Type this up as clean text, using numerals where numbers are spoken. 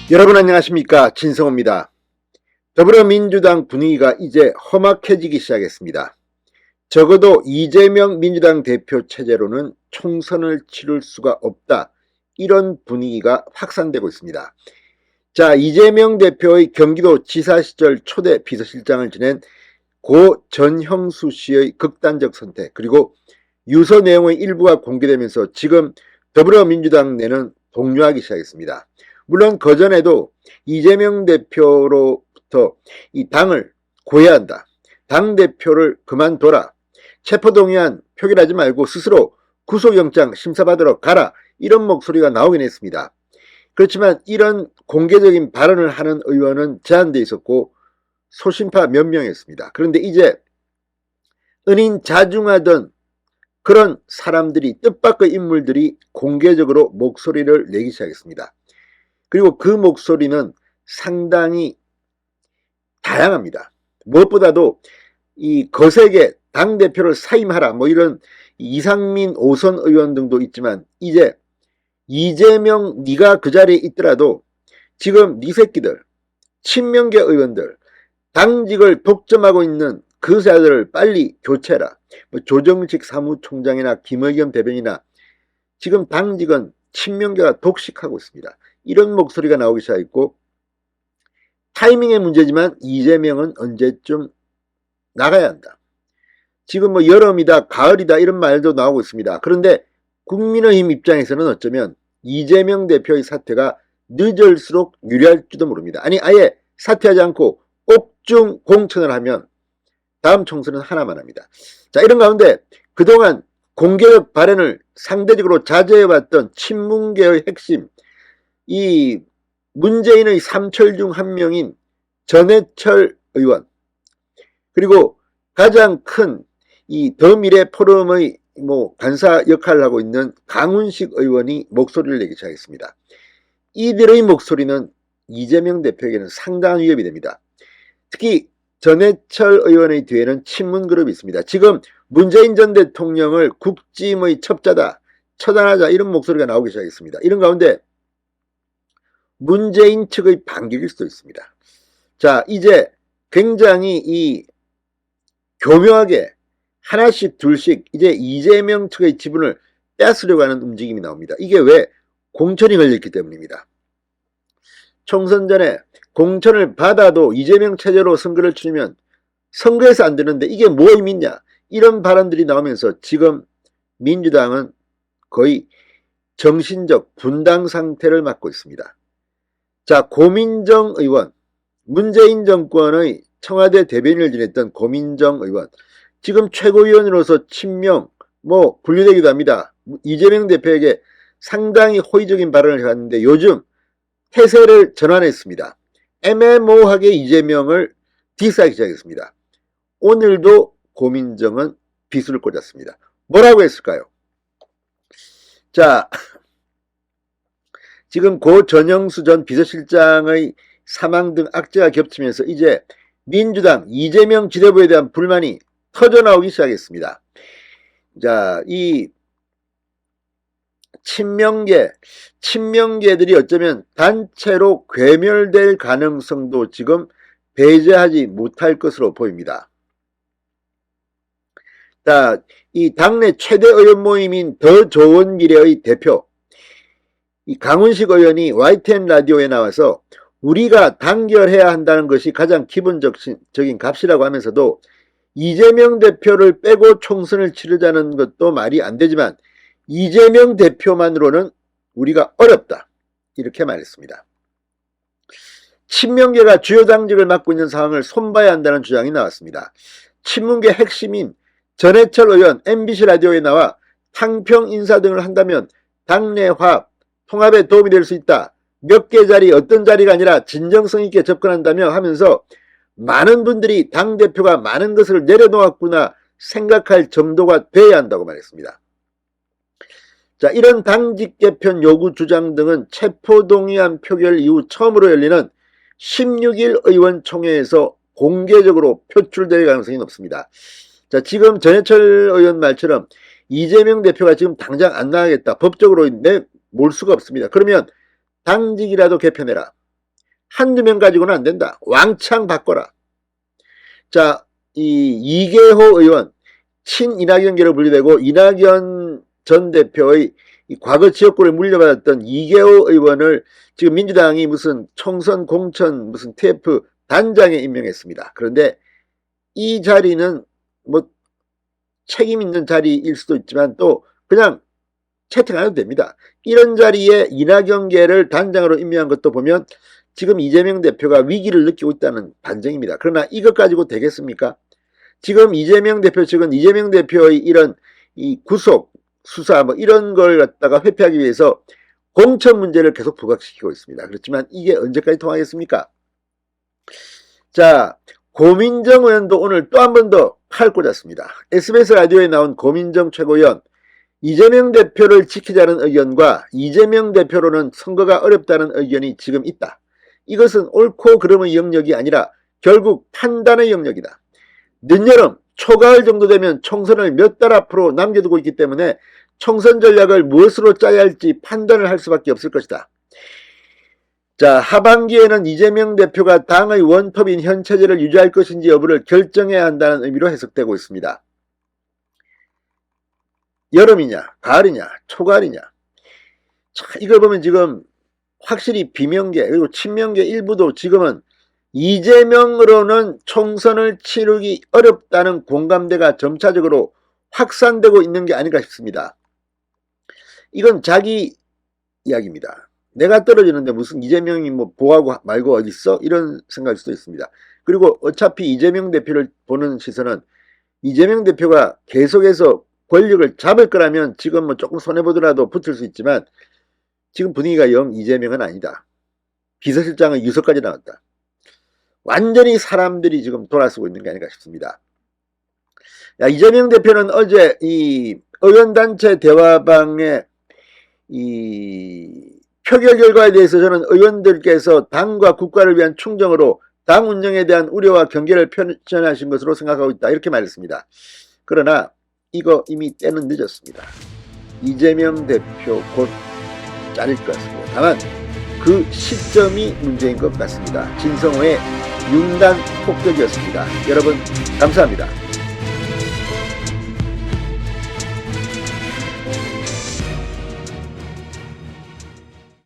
여러분 안녕하십니까, 진성호입니다. 더불어민주당 분위기가 이제 험악해지기 시작했습니다. 적어도 이재명 민주당 대표 체제로는 총선을 치를 수가 없다, 이런 분위기가 확산되고 있습니다. 자, 이재명 대표의 경기도 지사 시절 초대 비서실장을 지낸 고 전형수 씨의 극단적 선택, 그리고 유서 내용의 일부가 공개되면서 지금 더불어민주당 내는 동요하기 시작했습니다. 물론 그전에도 이재명 대표로부터 이 당을 고해한다, 당대표를 그만둬라, 체포동의안 표결하지 말고 스스로 구속영장 심사받으러 가라, 이런 목소리가 나오긴 했습니다. 그렇지만 이런 공개적인 발언을 하는 의원은 제한되어 있었고 소신파 몇 명이었습니다. 그런데 이제 은인 자중하던 그런 사람들이, 뜻밖의 인물들이 공개적으로 목소리를 내기 시작했습니다. 그리고 그 목소리는 상당히 다양합니다. 무엇보다도 이 거세게 당대표를 사임하라, 뭐 이런 이상민, 오선 의원 등도 있지만, 이제 이재명 네가 그 자리에 있더라도 지금 네 새끼들, 친명계 의원들, 당직을 독점하고 있는 그 자들을 빨리 교체해라. 뭐 조정식 사무총장이나 김의겸 대변이나 지금 당직은 친명계가 독식하고 있습니다. 이런 목소리가 나오기 시작했고, 타이밍의 문제지만 이재명은 언제쯤 나가야 한다. 지금 뭐 여름이다, 가을이다, 이런 말도 나오고 있습니다. 그런데 국민의힘 입장에서는 어쩌면 이재명 대표의 사퇴가 늦을수록 유리할지도 모릅니다. 아니, 아예 사퇴하지 않고 옥중 공천을 하면 다음 총선은 하나만 합니다. 자, 이런 가운데 그동안 공개적 발언을 상대적으로 자제해왔던 친문계의 핵심, 이 문재인의 삼철 중 한 명인 전해철 의원, 그리고 가장 큰 이 더미래 포럼의 간사 역할을 하고 있는 강훈식 의원이 목소리를 내기 시작했습니다. 이들의 목소리는 이재명 대표에게는 상당한 위협이 됩니다. 특히 전해철 의원의 뒤에는 친문 그룹이 있습니다. 지금 문재인 전 대통령을 국짐의 첩자다, 처단하자, 이런 목소리가 나오기 시작했습니다. 이런 가운데 문재인 측의 반격일 수도 있습니다. 자, 이제 굉장히 이 교묘하게 하나씩 둘씩 이제 이재명 측의 지분을 뺏으려고 하는 움직임이 나옵니다. 이게 왜? 공천이 걸렸기 때문입니다. 총선 전에 공천을 받아도 이재명 체제로 선거를 치르면 선거에서 안 되는데 이게 뭐 의미 있냐, 이런 발언들이 나오면서 지금 민주당은 거의 정신적 분당 상태를 맞고 있습니다. 자, 고민정 의원, 문재인 정권의 청와대 대변인을 지냈던 고민정 의원, 지금 최고위원으로서 친명 분류되기도 합니다. 이재명 대표에게 상당히 호의적인 발언을 해왔는데 요즘 태세를 전환했습니다. 애매모호하게 이재명을 디스하기 시작했습니다. 오늘도 고민정은 비수를 꽂았습니다. 뭐라고 했을까요? 자, 지금 고 전형수 전 비서실장의 사망 등 악재가 겹치면서 이제 민주당 이재명 지도부에 대한 불만이 터져나오기 시작했습니다. 자, 이 친명계들이 어쩌면 단체로 괴멸될 가능성도 지금 배제하지 못할 것으로 보입니다. 자, 이 당내 최대 의원 모임인 더 좋은 미래의 대표, 이 강훈식 의원이 YTN 라디오에 나와서 우리가 단결해야 한다는 것이 가장 기본적인 값이라고 하면서도 이재명 대표를 빼고 총선을 치르자는 것도 말이 안 되지만 이재명 대표만으로는 우리가 어렵다, 이렇게 말했습니다. 친명계가 주요 당직을 맡고 있는 상황을 손봐야 한다는 주장이 나왔습니다. 친문계 핵심인 전해철 의원 MBC 라디오에 나와 탕평 인사 등을 한다면 당내 화합, 통합에 도움이 될 수 있다. 몇 개 자리, 어떤 자리가 아니라 진정성 있게 접근한다며 하면서 많은 분들이 당대표가 많은 것을 내려놓았구나 생각할 정도가 돼야 한다고 말했습니다. 자, 이런 당직 개편 요구 주장 등은 체포동의안 표결 이후 처음으로 열리는 16일 의원총회에서 공개적으로 표출될 가능성이 높습니다. 자, 지금 전해철 의원 말처럼 이재명 대표가 지금 당장 안 나가겠다, 법적으로 내몰 수가 없습니다. 그러면 당직이라도 개편해라, 한두 명 가지고는 안 된다. 왕창 바꿔라. 자, 이 이계호 의원, 친이낙연계로 분류되고 이낙연 전 대표의 과거 지역구를 물려받았던 이계호 의원을 지금 민주당이 무슨 총선 공천 무슨 TF 단장에 임명했습니다. 그런데 이 자리는 뭐 책임 있는 자리일 수도 있지만 또 그냥 채택 안 해도 됩니다. 이런 자리에 이낙연계를 단장으로 임명한 것도 보면 지금 이재명 대표가 위기를 느끼고 있다는 반증입니다. 그러나 이것 가지고 되겠습니까? 지금 이재명 대표 측은 이재명 대표의 이런 이 구속, 수사 뭐 이런 걸 갖다가 회피하기 위해서 공천 문제를 계속 부각시키고 있습니다. 그렇지만 이게 언제까지 통하겠습니까? 자, 고민정 의원도 오늘 또 한 번 더 팔 꽂았습니다. SBS 라디오에 나온 고민정 최고위원, 이재명 대표를 지키자는 의견과 이재명 대표로는 선거가 어렵다는 의견이 지금 있다. 이것은 옳고 그름의 영역이 아니라 결국 판단의 영역이다. 늦여름, 초가을 정도 되면 총선을 몇 달 앞으로 남겨두고 있기 때문에 총선 전략을 무엇으로 짜야 할지 판단을 할 수밖에 없을 것이다. 자, 하반기에는 이재명 대표가 당의 원톱인 현 체제를 유지할 것인지 여부를 결정해야 한다는 의미로 해석되고 있습니다. 여름이냐, 가을이냐, 초가을이냐. 자, 이걸 보면 지금 확실히 비명계 그리고 친명계 일부도 지금은 이재명으로는 총선을 치르기 어렵다는 공감대가 점차적으로 확산되고 있는 게 아닌가 싶습니다. 이건 자기 이야기입니다. 내가 떨어지는데 무슨 이재명이 뭐 보하고 말고 어딨어? 이런 생각일 수도 있습니다. 그리고 어차피 이재명 대표를 보는 시선은 이재명 대표가 계속해서 권력을 잡을 거라면 지금 뭐 조금 손해보더라도 붙을 수 있지만 지금 분위기가 영 이재명은 아니다. 비서실장의 유서까지 나왔다. 완전히 사람들이 지금 돌아서고 있는 게 아닌가 싶습니다. 야, 이재명 대표는 어제 이 의원단체 대화방에 이 표결 결과에 대해서 저는 의원들께서 당과 국가를 위한 충정으로 당 운영에 대한 우려와 경계를 표현하신 것으로 생각하고 있다. 이렇게 말했습니다. 그러나 이거 이미 때는 늦었습니다. 이재명 대표 곧 자를 것 같습니다. 다만 그 시점이 문제인 것 같습니다. 진성호의 융단 폭격이었습니다. 여러분 감사합니다.